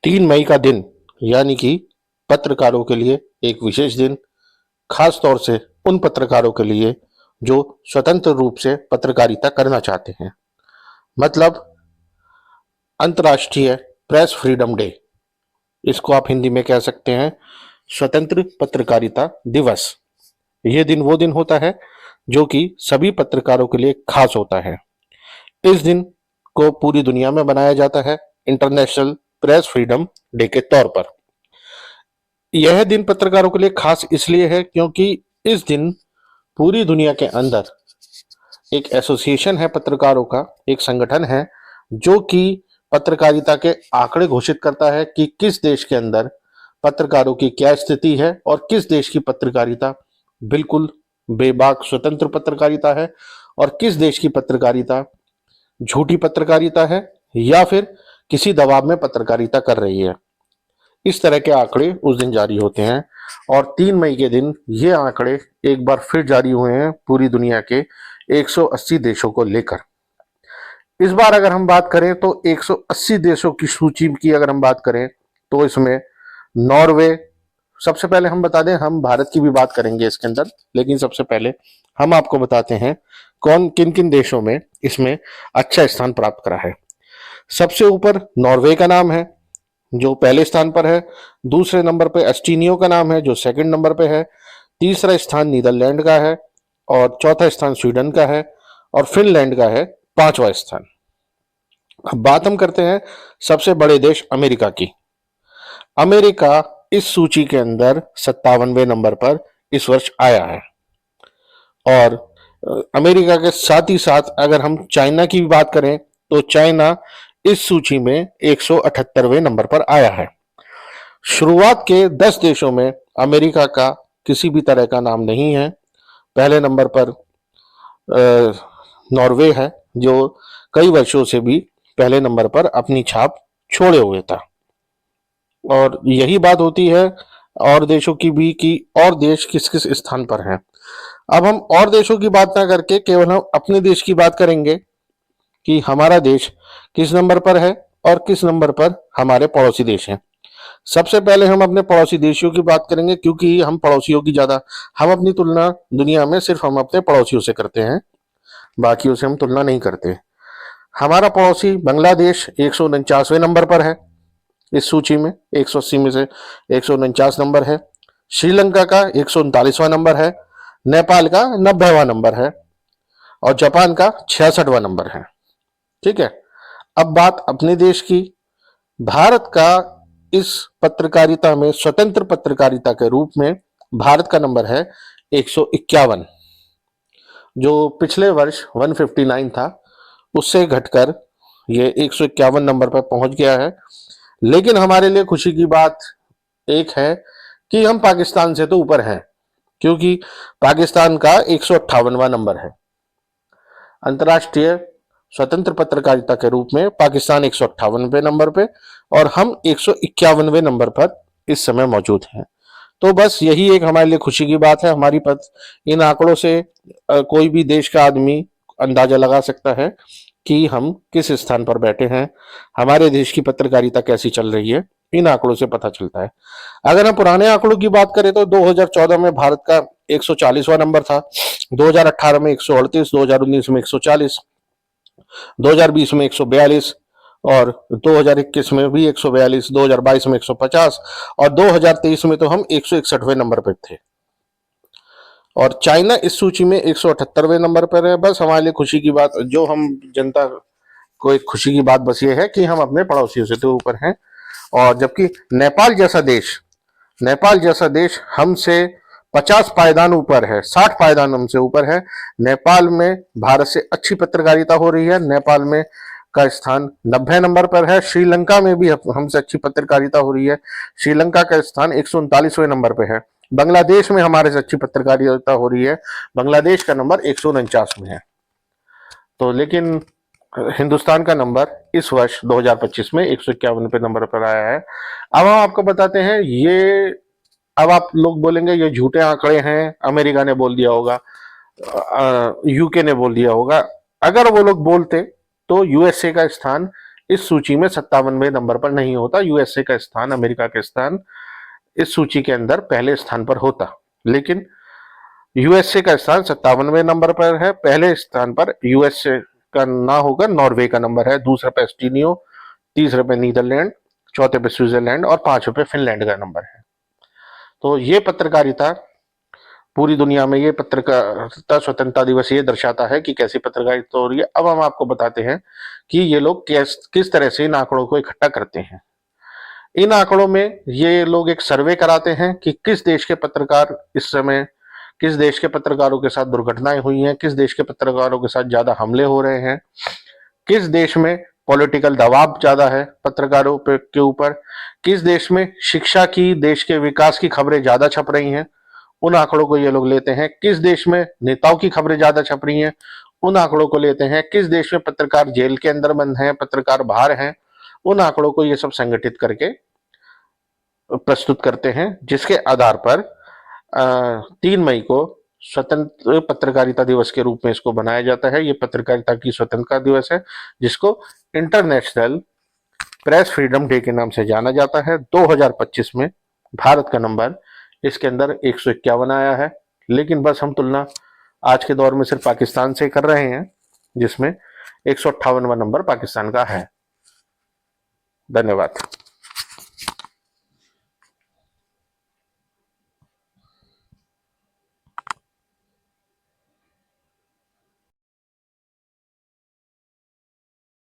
3 मई का दिन यानी कि पत्रकारों के लिए एक विशेष दिन, खास तौर से उन पत्रकारों के लिए जो स्वतंत्र रूप से पत्रकारिता करना चाहते हैं। मतलब अंतर्राष्ट्रीय प्रेस फ्रीडम डे, इसको आप हिंदी में कह सकते हैं स्वतंत्र पत्रकारिता दिवस। ये दिन वो दिन होता है जो कि सभी पत्रकारों के लिए खास होता है। इस दिन को पूरी दुनिया में मनाया जाता है इंटरनेशनल प्रेस फ्रीडम डे के तौर पर। यह दिन पत्रकारों के लिए खास इसलिए है क्योंकि इस दिन पूरी दुनिया के अंदर एक एसोसिएशन है पत्रकारों का, एक संगठन है जो कि पत्रकारिता के आंकड़े घोषित करता है कि किस देश के अंदर पत्रकारों की क्या स्थिति है और किस देश की पत्रकारिता बिल्कुल बेबाक स्वतंत्र पत्रकारिता है और किस देश की पत्रकारिता झूठी पत्रकारिता है या फिर किसी दबाव में पत्रकारिता कर रही है। इस तरह के आंकड़े उस दिन जारी होते हैं और 3 मई के दिन ये आंकड़े एक बार फिर जारी हुए हैं पूरी दुनिया के 180 देशों को लेकर। इस बार अगर हम बात करें तो 180 देशों की सूची की अगर हम बात करें तो इसमें नॉर्वे, सबसे पहले हम बता दें, हम भारत की भी बात करेंगे इसके अंदर, लेकिन सबसे पहले हम आपको बताते हैं कौन किन किन देशों में इसमें अच्छा स्थान प्राप्त करा है। सबसे ऊपर नॉर्वे का नाम है जो पहले स्थान पर है। दूसरे नंबर पे एस्टीनियो का नाम है जो सेकंड नंबर पे है। तीसरा स्थान नीदरलैंड का है और चौथा स्थान स्वीडन का है और फिनलैंड का है 5वां स्थान। अब बात हम करते हैं सबसे बड़े देश अमेरिका की। अमेरिका इस सूची के अंदर 57वें नंबर पर इस वर्ष आया है और अमेरिका के साथ ही साथ अगर हम चाइना की भी बात करें तो चाइना इस सूची में 178वें नंबर पर आया है। शुरुआत के 10 देशों में अमेरिका का किसी भी तरह का नाम नहीं है। पहले नंबर पर नॉर्वे है जो कई वर्षों से भी पहले नंबर पर अपनी छाप छोड़े हुए था। और यही बात होती है और देशों की भी कि और देश किस किस स्थान पर हैं। अब हम और देशों की बात ना करके केवल हम अपने देश की बात करेंगे कि हमारा देश किस नंबर पर है और किस नंबर पर हमारे पड़ोसी देश हैं। सबसे पहले हम अपने पड़ोसी देशों की बात करेंगे क्योंकि हम पड़ोसियों की ज्यादा, हम अपनी तुलना दुनिया में सिर्फ हम अपने पड़ोसियों से करते हैं, बाकियों से हम तुलना नहीं करते। हमारा पड़ोसी बांग्लादेश 149वें नंबर पर है इस सूची में, 180 में से 149 नंबर है। श्रीलंका का 139वां नंबर है। नेपाल का 90वां नंबर है और जापान का 66वां नंबर है। ठीक है, अब बात अपने देश की। भारत का इस पत्रकारिता में स्वतंत्र पत्रकारिता के रूप में भारत का नंबर है 151, जो पिछले वर्ष 159 था, उससे घटकर ये 151 नंबर पर पहुंच गया है। लेकिन हमारे लिए खुशी की बात एक है कि हम पाकिस्तान से तो ऊपर हैं क्योंकि पाकिस्तान का 158वां नंबर है। अंतर्राष्ट्रीय स्वतंत्र पत्रकारिता के रूप में पाकिस्तान 158वें नंबर पे और हम 151वें नंबर पर इस समय मौजूद हैं। तो बस यही एक हमारे लिए खुशी की बात है। हमारी इन आंकड़ों से कोई भी देश का आदमी अंदाजा लगा सकता है कि हम किस स्थान पर बैठे हैं, हमारे देश की पत्रकारिता कैसी चल रही है, इन आंकड़ों से पता चलता है। अगर हम पुराने आंकड़ों की बात करें तो 2014 में भारत का 140वां नंबर था, 2018 में 138, 2019 में 140, 2020 में 142 और 2021 में भी 142, 2022 में 150 और 2023 में तो हम 161वें नंबर पर थे। और चाइना इस सूची में 178वें नंबर पर है। बस हमारे लिए खुशी की बात, जो हम जनता को एक खुशी की बात बस ये है कि हम अपने पड़ोसियों से तो ऊपर हैं। और जबकि नेपाल जैसा देश हमसे 50 पायदान ऊपर है, 60 पायदान हमसे ऊपर है। नेपाल में भारत से अच्छी पत्रकारिता हो रही है। नेपाल में का स्थान 90 नंबर पर है। श्रीलंका में भी हमसे अच्छी पत्रकारिता हो रही है। श्रीलंका का स्थान 139वें नंबर पर है। बांग्लादेश में हमारे से अच्छी पत्रकारिता हो रही है। बांग्लादेश का नंबर 149 में है। तो लेकिन हिंदुस्तान का नंबर इस वर्ष 2025 में 151वें नंबर पर आया है। अब हम आपको बताते हैं ये, अब आप लोग बोलेंगे ये झूठे आंकड़े हैं, अमेरिका ने बोल दिया होगा, यूके ने बोल दिया होगा। अगर वो लोग बोलते तो यूएसए का स्थान इस सूची में 57वें नंबर पर नहीं होता। यूएसए का स्थान, अमेरिका का स्थान इस सूची के अंदर पहले स्थान पर होता, लेकिन यूएसए का स्थान 57वें नंबर पर है। पहले स्थान पर यूएसए का ना होगा, नॉर्वे का नंबर है, दूसरे पे एस्टोनिया, तीसरे पे नीदरलैंड, चौथे पे स्विट्जरलैंड और पांचवें पे फिनलैंड का नंबर है। तो ये पत्रकारिता पूरी दुनिया में, ये पत्रकारिता स्वतंत्रता दिवस ये दर्शाता है कि कैसी पत्रकारिता हो रही है। अब हम आपको बताते हैं कि ये लोग किस तरह से इन आंकड़ों को इकट्ठा करते हैं। इन आंकड़ों में ये लोग एक सर्वे कराते हैं कि किस देश के पत्रकार इस समय, किस देश के पत्रकारों के साथ दुर्घटनाएं हुई हैं, किस देश के पत्रकारों के साथ ज्यादा हमले हो रहे हैं, किस देश में पॉलिटिकल दबाव ज्यादा है पत्रकारों के ऊपर, किस देश में शिक्षा की, देश के विकास की खबरें ज्यादा छप रही हैं, उन आंकड़ों को ये लोग लेते हैं। किस देश में नेताओं की खबरें ज्यादा छप रही हैं, उन आंकड़ों को लेते हैं। किस देश में पत्रकार जेल के अंदर बंद हैं, पत्रकार बाहर हैं, उन आंकड़ों को ये सब संगठित करके प्रस्तुत करते हैं, जिसके आधार पर 3 मई को स्वतंत्र पत्रकारिता दिवस के रूप में इसको बनाया जाता है। ये पत्रकारिता की स्वतंत्रता दिवस है, जिसको इंटरनेशनल प्रेस फ्रीडम डे के नाम से जाना जाता है। 2025 में भारत का नंबर इसके अंदर 151 आया है, लेकिन बस हम तुलना आज के दौर में सिर्फ पाकिस्तान से कर रहे हैं, जिसमें 158वां नंबर पाकिस्तान का है। धन्यवाद।